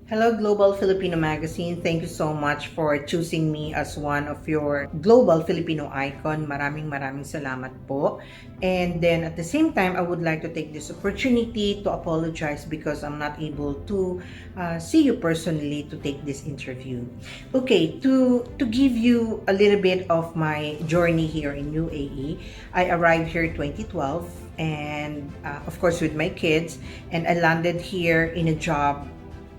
Hello, Global Filipino Magazine. Thank you so much for choosing me as one of your Global Filipino Icon. Maraming salamat po. And then at the same time, I would like to take this opportunity to apologize because I'm not able to see you personally to take this interview. Okay, to give you a little bit of my journey here in UAE, I arrived here 2012 and of course with my kids, and I landed here in a job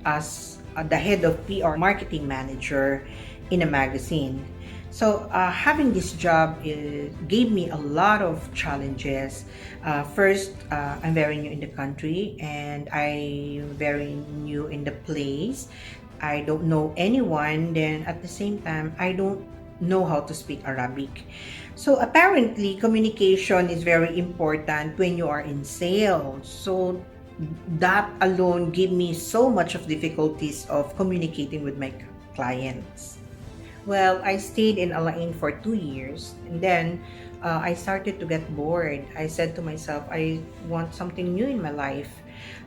as the head of PR marketing manager in a magazine. So having this job gave me a lot of challenges. First, I'm very new in the country and I'm very new in the place. I don't know anyone. Then at the same time, I don't know how to speak Arabic. So apparently, communication is very important when you are in sales. So that alone gave me so much of difficulties of communicating with my clients. Well, I stayed in Alain for 2 years and then I started to get bored. I said to myself, I want something new in my life.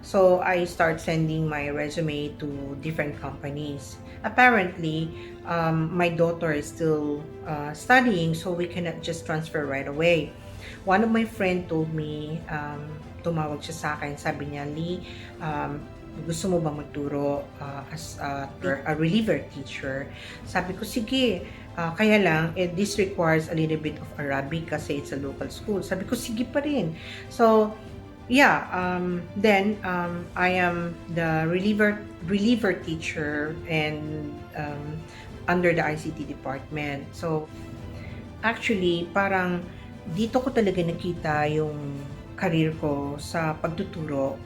So I start sending my resume to different companies. Apparently, my daughter is still studying, so we cannot just transfer right away. One of my friend told me, tumawag siya sa akin, sabi niya, Lee, gusto mo bang magturo as a reliever teacher? Sabi ko, sige. Kaya lang, this requires a little bit of Arabic kasi it's a local school. Sabi ko, sige pa rin. So, yeah, then I am the reliever teacher and under the ICT department. So, actually, parang dito ko talaga nakita yung career ko sa pagtuturo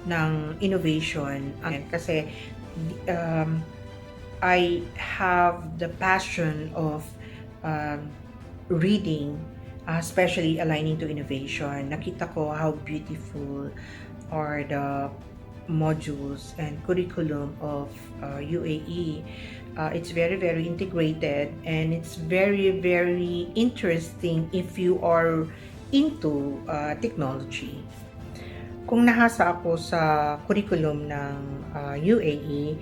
ng innovation. Kasi I have the passion of reading, especially aligning to innovation. Nakita ko how beautiful are the modules and curriculum of UAE. It's very integrated and it's very interesting if you are into technology. Kung nahasa ako sa curriculum ng UAE,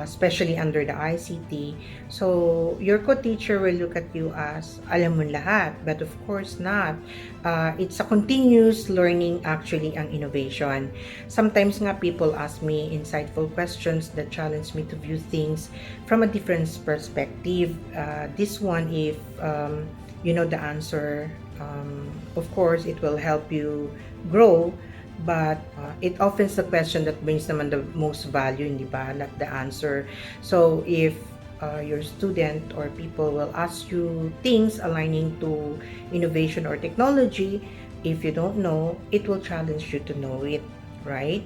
especially under the ICT, so your co-teacher will look at you as alam mo lahat, but of course not. It's a continuous learning actually ang innovation. Sometimes nga people ask me insightful questions that challenge me to view things from a different perspective. This one, if you know the answer, of course it will help you grow. But it often is the question that brings naman the most value, hindi ba? Not the answer. So if your student or people will ask you things aligning to innovation or technology, if you don't know, it will challenge you to know it, right?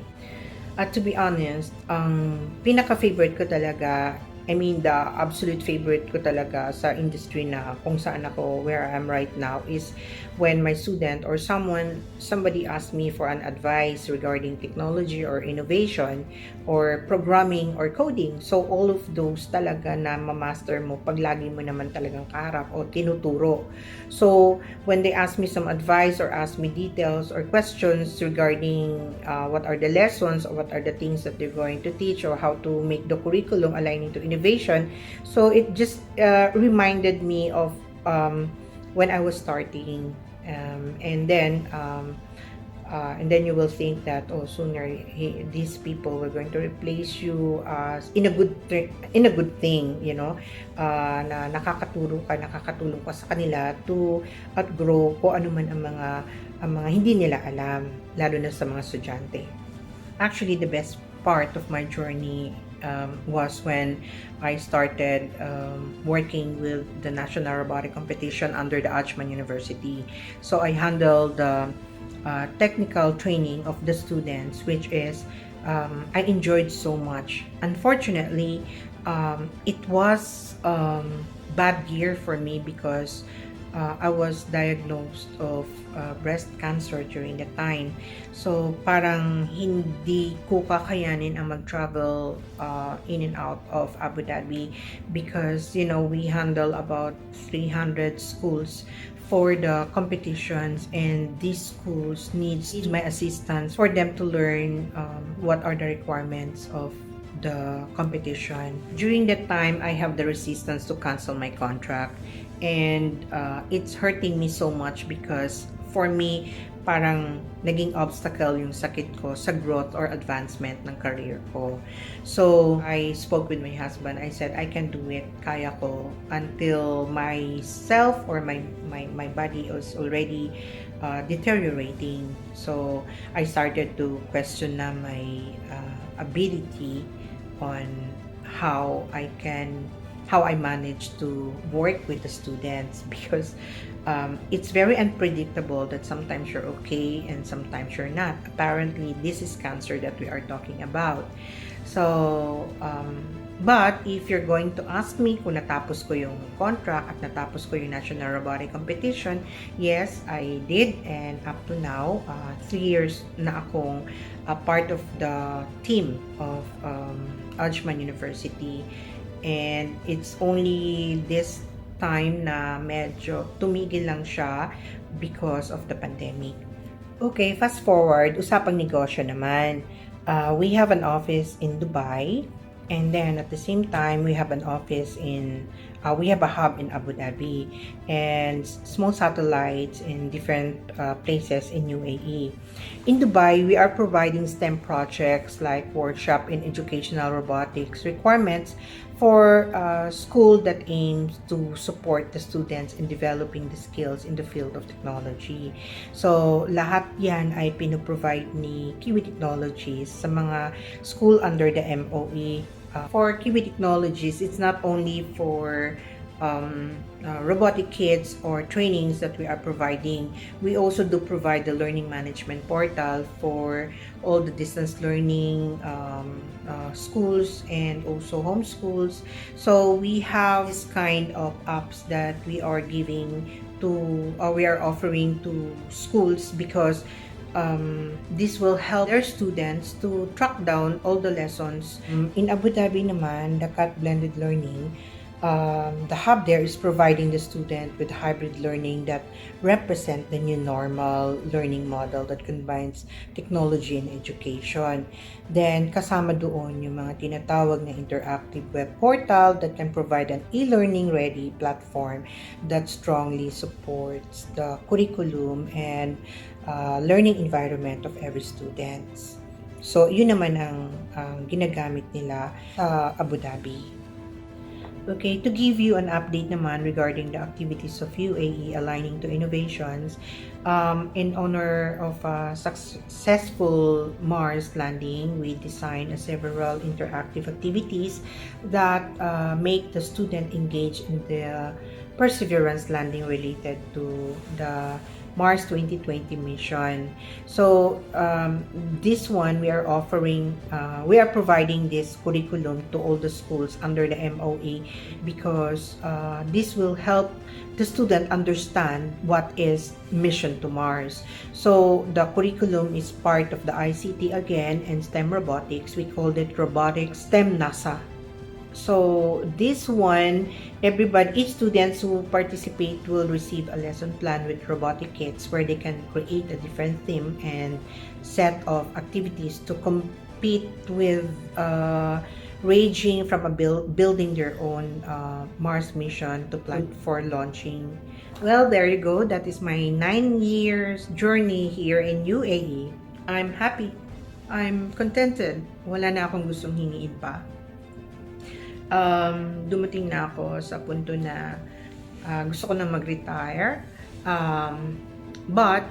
At to be honest, ang pinaka-favorite ko talaga, I mean, the absolute favorite ko talaga sa industry na kung saan ako, where I am right now, is when my student or somebody asks me for an advice regarding technology or innovation or programming or coding. So, all of those talaga na mamaster mo pag lagi mo naman talagang kaharap o tinuturo. So, when they ask me some advice or ask me details or questions regarding what are the lessons or what are the things that they're going to teach or how to make the curriculum aligning to innovation. So it just reminded me of when I was starting, and then you will think that sooner these people were going to replace you in a good thing, you know, na nakakatulong ka sa kanila to outgrow kung ano man ang mga hindi nila alam, lalo na sa mga estudyante. Actually, the best part of my journey was when I started working with the National Robotic Competition under the Ajman University. So I handled the technical training of the students, which is I enjoyed so much. Unfortunately, it was bad year for me because I was diagnosed of breast cancer during the time. So, parang hindi ko kakayanin ang mag-travel in and out of Abu Dhabi because, you know, we handle about 300 schools for the competitions, and these schools needs my assistance for them to learn what are the requirements of the competition. During that time, I have the resistance to cancel my contract, and it's hurting me so much because for me, parang naging obstacle yung sakit ko sa growth or advancement ng career ko. So, I spoke with my husband. I said, I can do it. Kaya ko until myself or my body is already deteriorating. So, I started to question na my ability on how I manage to work with the students because it's very unpredictable that sometimes you're okay and sometimes you're not. Apparently, this is cancer that we are talking about. So, but if you're going to ask me kung natapos ko yung contract at natapos ko yung National Robotic Competition, yes, I did. And up to now, 3 years na akong part of the team of Ajman University. And it's only this time na medyo tumigil lang siya because of the pandemic. Okay, fast forward, usapang negosyo naman. We have an office in Dubai, and then at the same time, we have an office we have a hub in Abu Dhabi and small satellites in different places in UAE. In Dubai, we are providing STEM projects like workshop in educational robotics requirements for a school that aims to support the students in developing the skills in the field of technology. So, lahat yan ay pinoprovide ni Kiwi Technologies sa mga school under the MOE. For Kiwi Technologies, it's not only for robotic kits or trainings that we are providing. We also do provide the learning management portal for all the distance learning schools and also homeschools. So we have this kind of apps that we are we are offering to schools because this will help their students to track down all the lessons. In Abu Dhabi naman, the CAT Blended Learning, the hub there is providing the student with hybrid learning that represent the new normal learning model that combines technology and education. Then, kasama doon yung mga tinatawag na interactive web portal that can provide an e-learning ready platform that strongly supports the curriculum and learning environment of every students. So, yun naman ang ginagamit nila sa Abu Dhabi. Okay, to give you an update naman regarding the activities of UAE aligning to innovations, in honor of a successful Mars landing, we designed several interactive activities that make the student engage in the Perseverance landing related to the Mars 2020 mission. So this one we are providing this curriculum to all the schools under the MOE because this will help the student understand what is mission to Mars. So the curriculum is part of the ICT again and STEM robotics. We called it robotics STEM NASA. So this one, each students who participate will receive a lesson plan with robotic kits where they can create a different theme and set of activities to compete with ranging from building their own Mars mission to plan for launching. Well, there you go. That is my 9 years journey here in UAE. I'm happy. I'm contented. Wala na akong gustong hingiin pa. Dumating na ako sa punto na gusto ko na mag-retire. But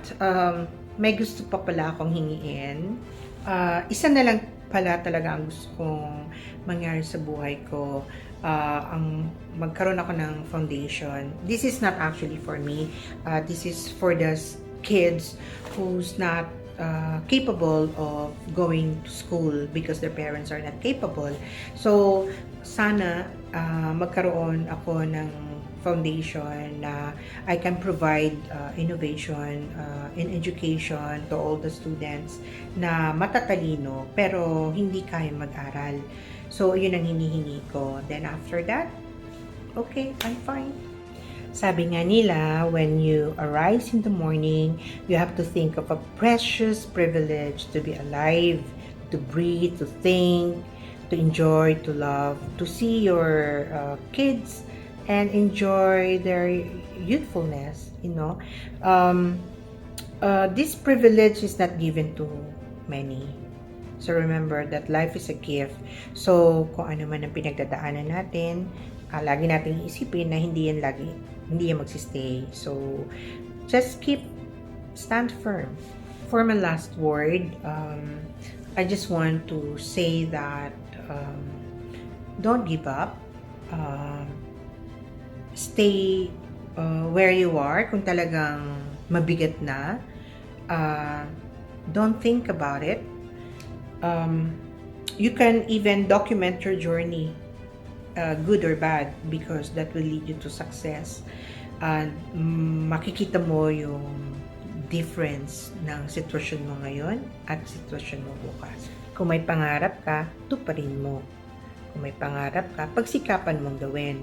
may gusto pa pala akong hingiin. Isa na lang pala talaga ang gusto kong mangyari sa buhay ko. Ang magkaroon ako ng foundation. This is not actually for me. This is for the kids who's not capable of going to school because their parents are not capable. So, sana magkaroon ako ng foundation na I can provide innovation in education to all the students na matatalino pero hindi kaya mag-aral. So, yun ang hinihingi ko. Then after that, okay, I'm fine. Sabi nga nila, when you arise in the morning, you have to think of a precious privilege to be alive, to breathe, to think, to enjoy, to love, to see your kids and enjoy their youthfulness, this privilege is not given to many. So remember that life is a gift. So kung ano man ang pinagdadaanan natin, lagi nating isipin na hindi yan magsistay. So just stand firm. For my last word, I just want to say that don't give up. Stay where you are. Kung talagang mabigat na, don't think about it. You can even document your journey, good or bad, because that will lead you to success. And makikita mo yung difference ng sitwasyon mo ngayon at sitwasyon mo bukas. Kung may pangarap ka, tuparin mo. Kung may pangarap ka, pagsikapan mong gawin.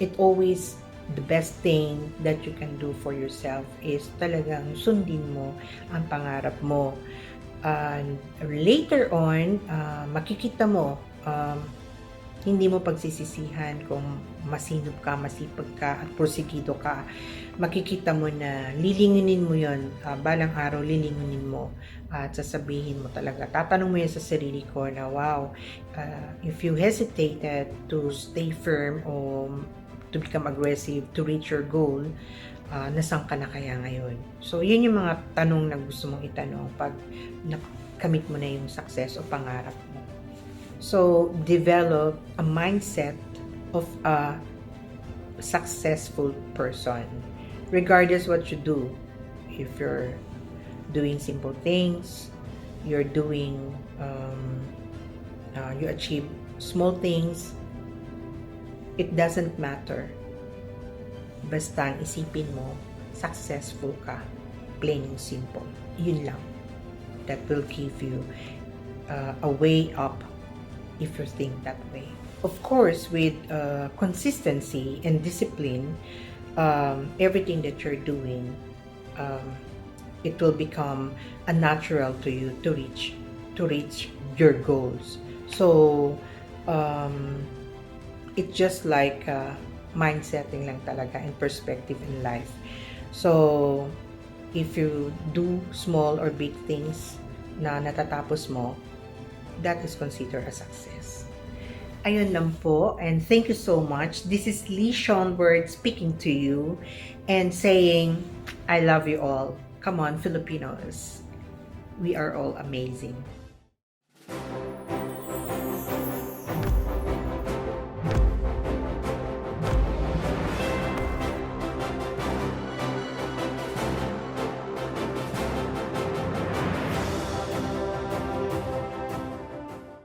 It always, the best thing that you can do for yourself is talagang sundin mo ang pangarap mo. And later on, makikita mo, hindi mo pagsisisihan kung masinop ka, masipag ka, at porsigido ka. Makikita mo na lilinginin mo yon, balang araw lilinginin mo at sasabihin mo talaga, tatanong mo yan sa sarili ko na wow, if you hesitated to stay firm o to become aggressive to reach your goal, nasaan ka na kaya ngayon? So yun yung mga tanong na gusto mong itanong pag nakamit mo na yung success o pangarap mo. So, develop a mindset of a successful person. Regardless what you do, if you're doing simple things, you're doing, you achieve small things, it doesn't matter. Basta ang isipin mo, successful ka. Plain and simple. Yun lang. That will give you a way up if you think that way. Of course, with consistency and discipline, everything that you're doing, it will become a natural to you to reach your goals. So, it's just like mindsetting lang talaga and perspective in life. So, if you do small or big things na natatapos mo, that is considered a success. Ayun lang po, and thank you so much. This is Lilac Schonberg speaking to you and saying, I love you all. Come on, Filipinos. We are all amazing.